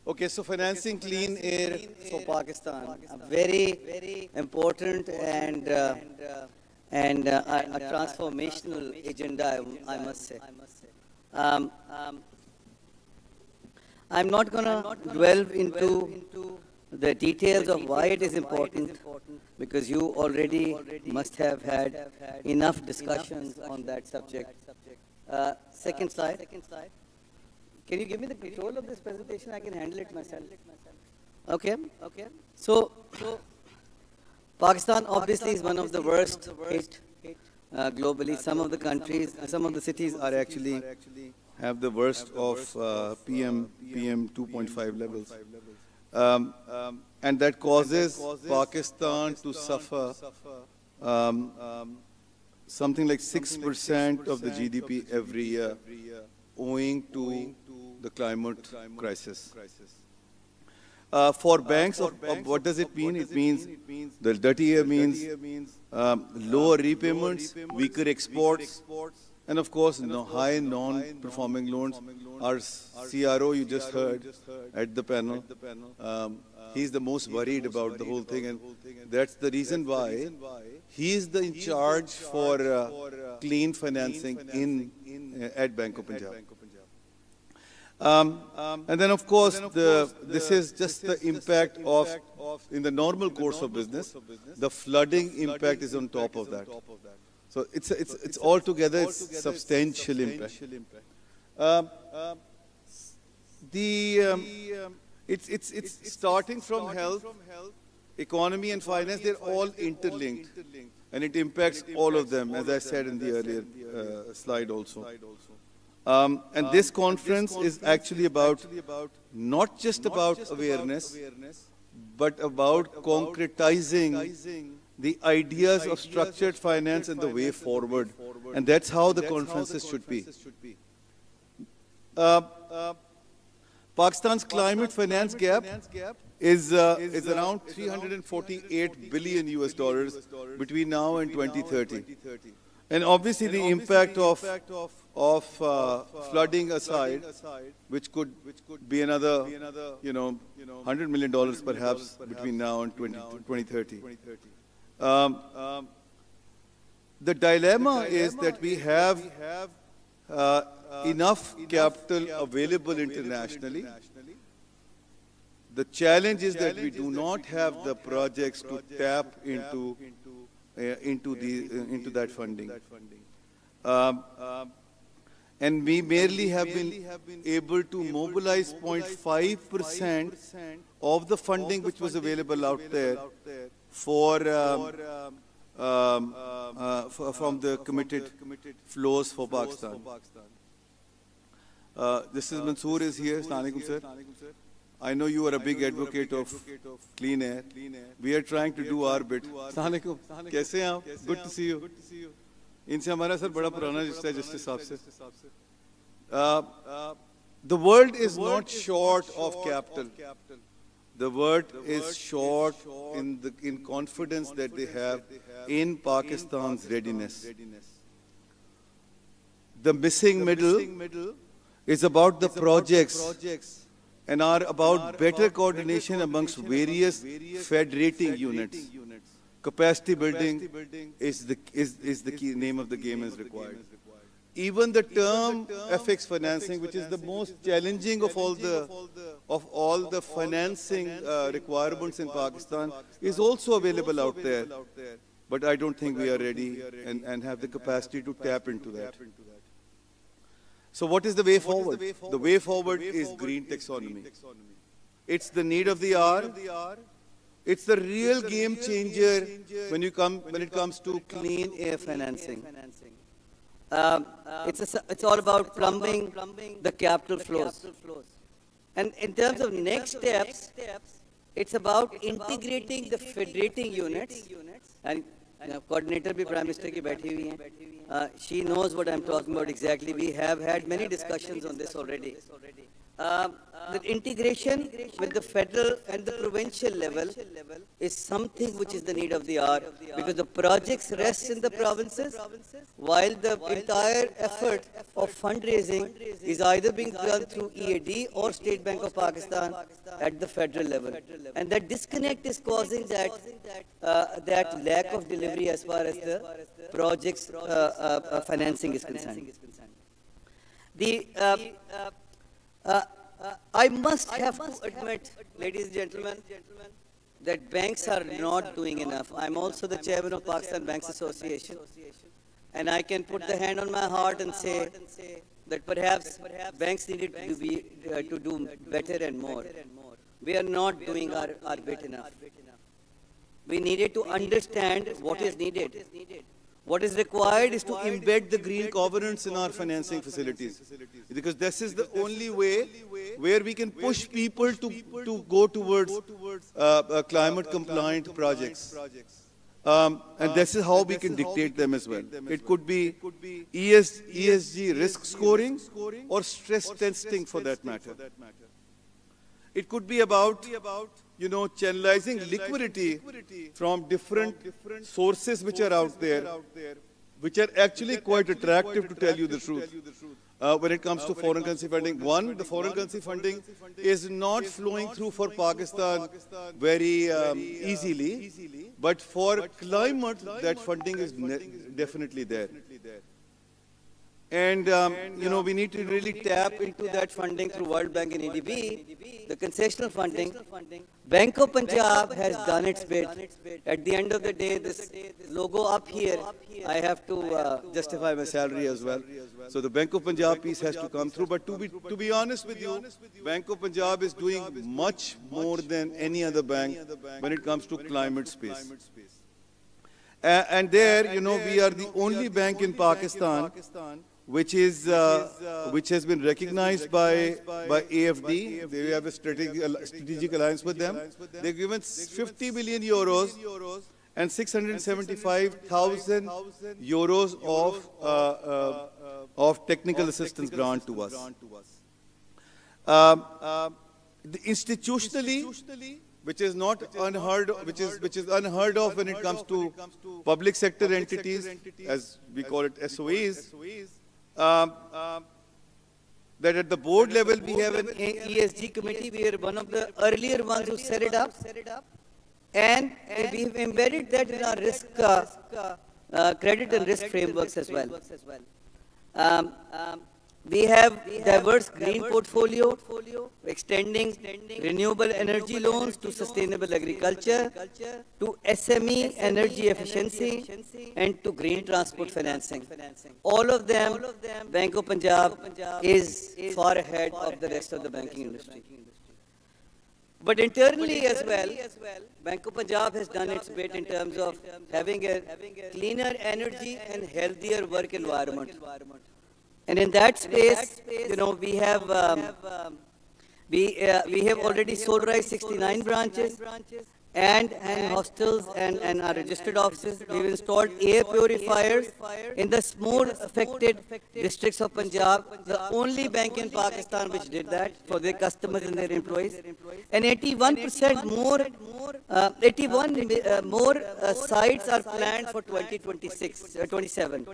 Okay, so financing clean air for Pakistan, a very important and a transformational agenda, I must say. Um, I'm not going to delve into the details of why it is important because you already must have had enough discussions on that subject. Second slide. Can you give me the control of this presentation? I can handle it myself. Okay. So Pakistan obviously is one of the worst hit globally. Some of the countries, some of the cities are actually have the worst of PM 2.5 levels. Um, and that causes Pakistan to suffer um, something like 6% of the GDP every year owing to the climate crisis. For banks, what does it mean? It means the dirty year means lower repayments, weaker exports, and of course, high non-performing loans. Our CRO, you just heard at the panel, he's the most worried about the whole thing, and that's the reason why he is in charge for clean financing at Bank of Punjab. And then, of course, this is just the impact of, in the normal course of business, the flooding impact is on top of that. So it's altogether it's substantial impact. It's starting from health, economy and finance, they're all interlinked. And it impacts all of them, as I said in the earlier slide also. And this conference is actually about, not just about awareness, but about concretizing the ideas of structured finance and the way forward. And that's how the conferences should be. Pakistan's climate finance gap is around 348 billion US dollars between now and 2030. And obviously the impact of flooding aside, which could be another, $100 million perhaps between now and 2030. The dilemma is that we have enough capital available internationally. The challenge is that we do not have the projects to tap into that funding. And we merely have been able to mobilize 0.5% of the funding which was available out there from the committed flows for Pakistan. This is Mansoor is here. Assalamu alaikum, sir. I know you are a big advocate of clean air. We are trying to do our bit. Assalamu alaikum. कैसे हैं आप? Good to see you. इनसे हमारा sir बड़ा पुराना रिश्ता है justice साहब से. The world is not short of capital. The world is short in confidence that they have in Pakistan's readiness. The missing middle is about the projects and are about better coordination amongst various federating units. Capacity building is the key name of the game is required. Even the term FX financing, which is the most challenging of all the financing requirements in Pakistan, is also available out there. But I don't think we are ready and have the capacity to tap into that. So what is the way forward? The way forward is green taxonomy. It's the need of the hour. It's the real game changer when it comes to clean air financing. It's all about plumbing the capital flows. And in terms of next steps, it's about integrating the federating units. And coordinator bhi Prime Minister ki बैठी हुई हैं. She knows what I'm talking about exactly. We have had many discussions on this already. the integration with the federal and the provincial level is something which is the need of the hour, because the projects rest in the provinces, while the entire effort of fundraising is either being done through EAD or State Bank of Pakistan at the federal level. And that disconnect is causing that lack of delivery as far as the projects financing is concerned. I must have to admit, ladies and gentlemen, that banks are not doing enough. I'm also the chairman of Pakistan Banks Association, and I can put the hand on my heart and say that perhaps banks needed to do better and more. We are not doing our bit enough. We needed to understand what is needed. What is required is to embed the green covenants in our financing facilities, because this is the only way where we can push people to go towards climate compliant projects. And this is how we can dictate them as well. It could be ESG risk scoring or stress testing for that matter. It could be about, channelizing liquidity from different sources which are out there, which are actually quite attractive, to tell you the truth. When it comes to foreign currency funding, one, the foreign currency funding is not flowing through for Pakistan very easily, but for climate, that funding is definitely there. And, we need to really tap into that funding through World Bank and EDB, the concessional funding. Bank of Punjab has done its bit. At the end of the day, this logo up here, I have to justify my salary as well. So the Bank of Punjab piece has to come through. But to be honest with you, Bank of Punjab is doing much more than any other bank when it comes to climate space. And there, we are the only bank in Pakistan which has been recognized by AFD. They have a strategic alliance with them. They've given 50 billion euros and 675,000 euros of technical assistance grant to us. Institutionally, which is unheard of when it comes to public sector entities, as we call it SOEs. That at the board level we have an ESG committee. We are one of the earlier ones who set it up, and we have embedded that in our risk, credit and risk frameworks as well. We have diverse green portfolio, extending renewable energy loans to sustainable agriculture, to SME energy efficiency, and to green transport financing. All of them, Bank of Punjab is far ahead of the rest of the banking industry. But internally as well, Bank of Punjab has done its bit in terms of having a cleaner energy and healthier work environment. And in that space, we have already solarized 69 branches and hostels and our registered offices. We've installed air purifiers in the more affected districts of Punjab, the only bank in Pakistan which did that for their customers and their employees. And 81% more sites are planned for 27.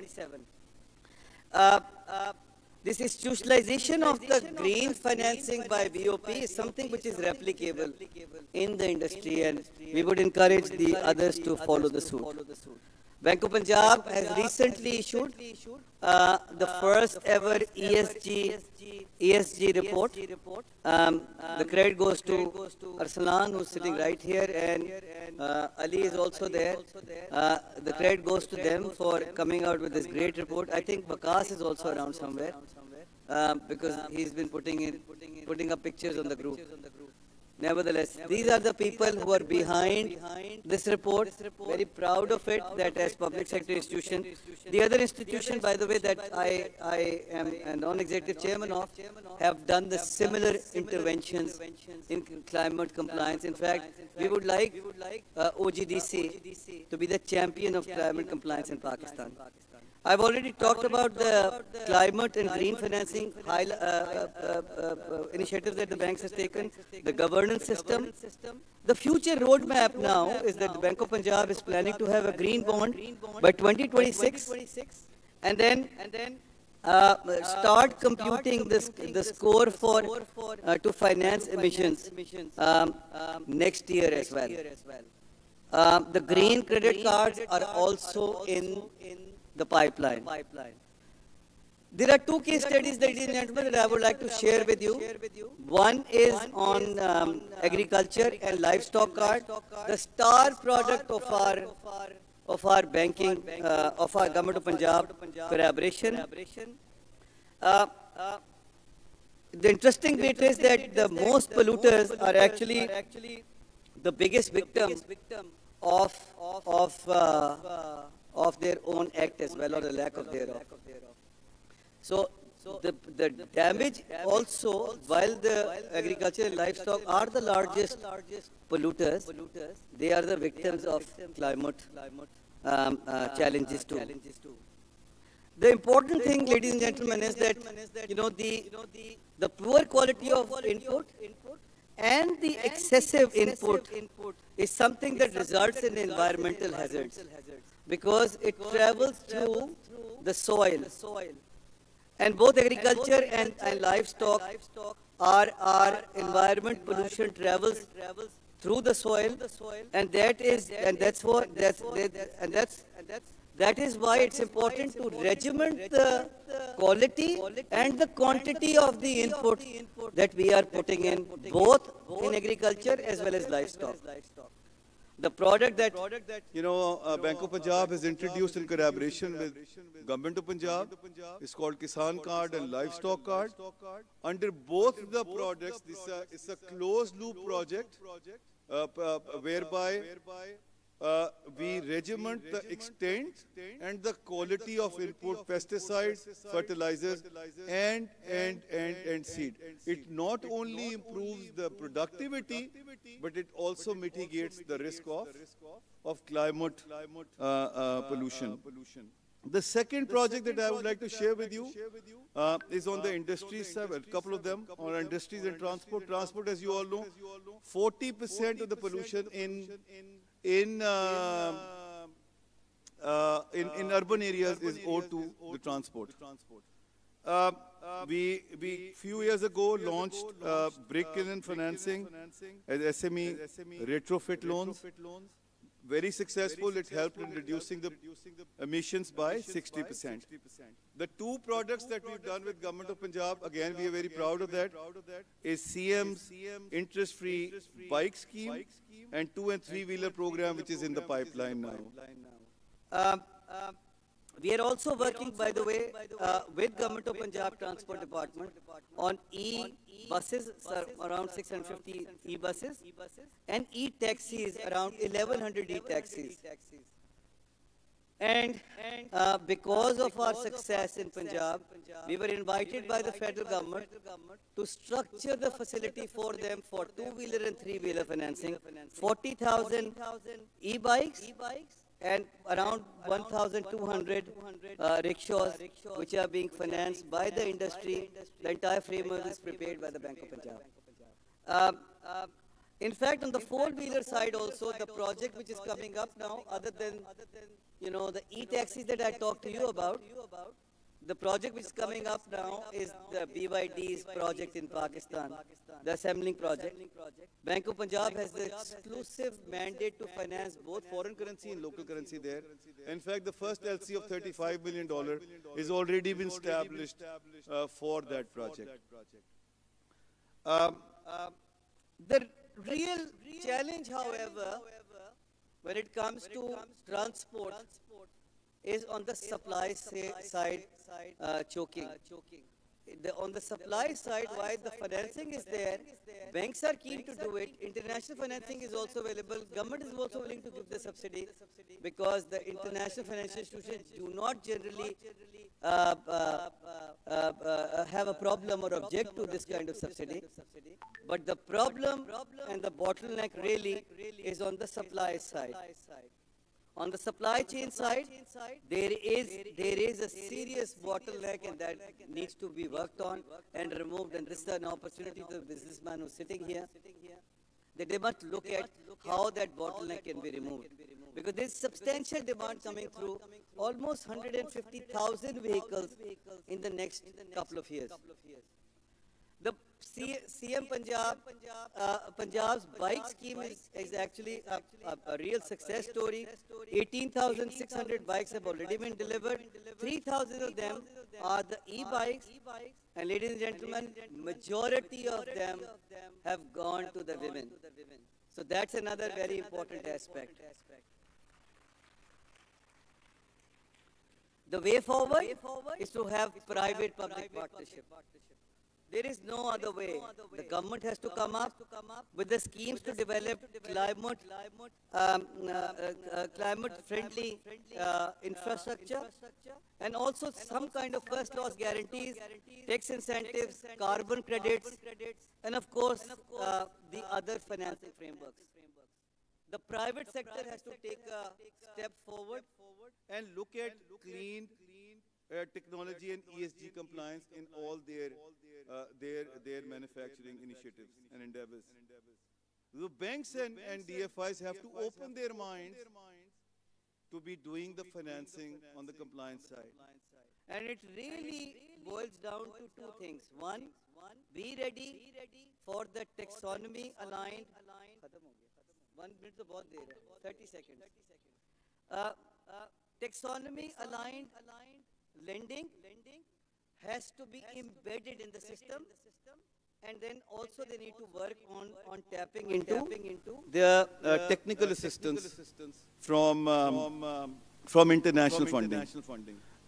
This institutionalization of the green financing by BOP is something which is replicable in the industry, and we would encourage the others to follow the suit. Bank of Punjab has recently issued the first ever ESG report. The credit goes to Arsalan, who's sitting right here, and Ali is also there. The credit goes to them for coming out with this great report. I think Vikas is also around somewhere, because he's been putting up pictures on the group. Nevertheless, these are the people who are behind this report. Very proud of it, that as public sector institution. The other institution, by the way, that I am a non-executive chairman of, have done the similar interventions in climate compliance. In fact, we would like OGDC to be the champion of climate compliance in Pakistan. I've already talked about the climate and green financing initiatives that the banks has taken, the governance system. The future roadmap now is that the Bank of Punjab is planning to have a green bond by 2026, and then start computing the score for to finance emissions next year as well. The green credit cards are also in the pipeline. There are two case studies, ladies and gentlemen, that I would like to share with you. One is on agriculture and livestock card, the star product of our banking, of our Government of Punjab collaboration. The interesting bit is that the most polluters are actually the biggest victims of their own act as well, or the lack of thereof. So the damage also, while the agriculture and livestock are the largest polluters, they are the victims of climate challenges too. The important thing, ladies and gentlemen, is that the poor quality of input and the excessive input is something that results in environmental hazards, because it travels through the soil. And both agriculture and livestock are environment pollution travels through the soil, and that is why it's important to regiment the quality and the quantity of the input that we are putting in, both in agriculture as well as livestock. The product that Bank of Punjab has introduced in collaboration with Government of Punjab is called Kisan Card and Livestock Card. Under both the products, it's a closed loop project whereby we regiment the extent and the quality of input, pesticides, fertilizers, and seed. It not only improves the productivity, but it also mitigates the risk of climate pollution. The second project that I would like to share with you is on the industry side, a couple of them on industries and transport. Transport, as you all know, 40% of the pollution in urban areas is owed to the transport. We few years ago launched brick kiln financing as SME retrofit loans. Very successful. It helped in reducing the emissions by 60%. The two products that we've done with Government of Punjab, again, we are very proud of that, is CM's interest-free bike scheme and 2- and 3-wheeler program, which is in the pipeline now. We are also working, by the way, with Government of Punjab Transport Department on e-buses, around 650 e-buses, and e-taxis, around 1100 e-taxis. And because of our success in Punjab, we were invited by the federal government to structure the facility for them for 2-wheeler and 3-wheeler financing, 40,000 e-bikes, and around 1,200 rickshaws, which are being financed by the industry. The entire framework is prepared by the Bank of Punjab. In fact, on the 4-wheeler side also, the project which is coming up now, other than the e-taxis that I talked to you about, the project which is coming up now is the BYD's project in Pakistan, the assembling project. Bank of Punjab has the exclusive mandate to finance both Foreign currency and local currency there. In fact, the first LC of $35 million is already been established for that project. The real challenge, however, when it comes to transport, is on the supply side choking. On the supply side, while the financing is there, banks are keen to do it. International financing is also available. Government is also willing to give the subsidy, because the international financial institutions do not generally have a problem or object to this kind of subsidy. But the problem and the bottleneck really is on the supply side. On the supply chain side, there is a serious bottleneck, and that needs to be worked on and removed. And this is an opportunity to the businessman who's sitting here, that they must look at how that bottleneck can be removed. Because there's substantial demand coming through, almost 150,000 vehicles in the next couple of years. The CM Punjab's bike scheme is actually a real success story. 18,600 bikes have already been delivered. 3,000 of them are the e-bikes. And ladies and gentlemen, majority of them have gone to the women. So that's another very important aspect. The way forward is to have private-public partnership. There is no other way. The government has to come up with the schemes to develop climate-friendly infrastructure, and also some kind of first loss guarantees, tax incentives, carbon credits, and of course the other financing frameworks. The private sector has to take a step forward and look at clean technology and ESG compliance in all their manufacturing initiatives and endeavors. The banks and DFIs have to open their minds to be doing the financing on the compliance side. And it really boils down to two things. One, be ready for the taxonomy aligned. 1 minute to bahut der hai, 30 seconds. Taxonomy aligned lending has to be embedded in the system, and then also they need to work on tapping into The technical assistance from international funding.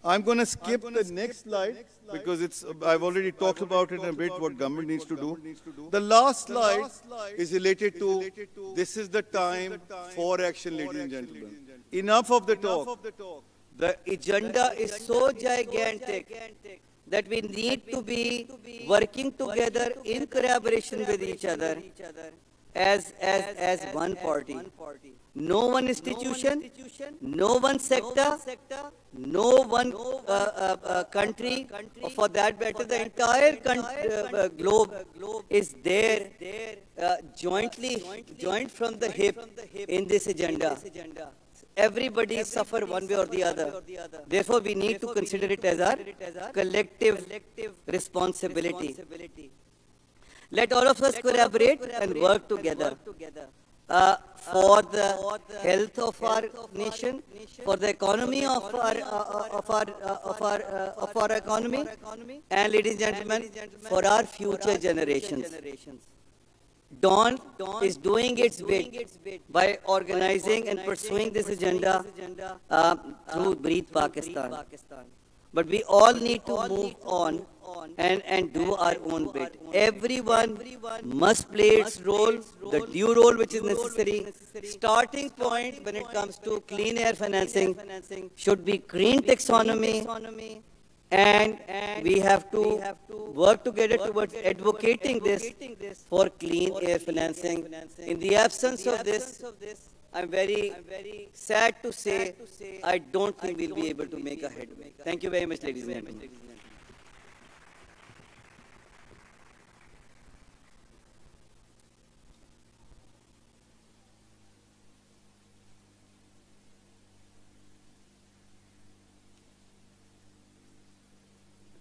I'm going to skip the next slide because I've already talked about it a bit, what government needs to do. The last slide is related to this is the time for action, ladies and gentlemen. Enough of the talk. the agenda is so gigantic that we need to be working together in collaboration with each other as one party. No one institution, no one sector, no one country, or for that matter, the entire globe is there, joint from the hip in this agenda. Everybody suffer one way or the other. Therefore, we need to consider it as our collective responsibility. Let all of us collaborate and work together for the health of our nation, for the economy of our economy, and ladies and gentlemen, for our future generations. Dawn is doing its bit by organizing and pursuing this agenda through Breathe Pakistan. But we all need to move on and do our own bit. Everyone must play its role, the due role which is necessary. Starting point when it comes to clean air financing should be green taxonomy, and we have to work together towards advocating this for clean air financing. In the absence of this, I'm very sad to say I don't think we'll be able to make a headway. Thank you very much, ladies and gentlemen.